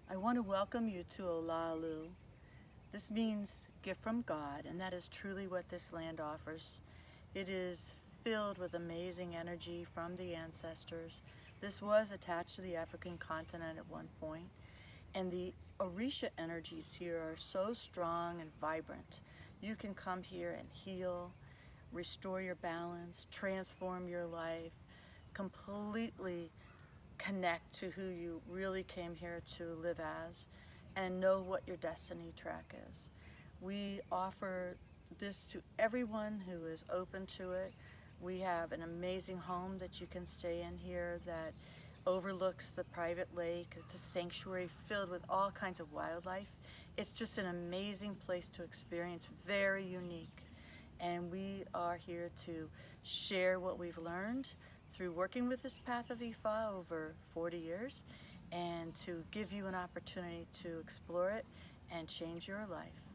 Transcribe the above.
I want to welcome you to Olalu. This means gift from God, and that is truly what this land offers. It is filled with amazing energy from the ancestors. This was attached to the African continent at one point, and the Orisa energies here are so strong and vibrant. You can come here and heal, restore your balance, transform your life, completely connect to who you really came here to live as, and know what your destiny track is. We offer this to everyone who is open to it. We have an amazing home that you can stay in here that overlooks the private lake. It's a sanctuary filled with all kinds of wildlife. It's just an amazing place to experience, very unique. And we are here to share what we've learned through working with this path of Ifa over 40 years, and to give you an opportunity to explore it and change your life.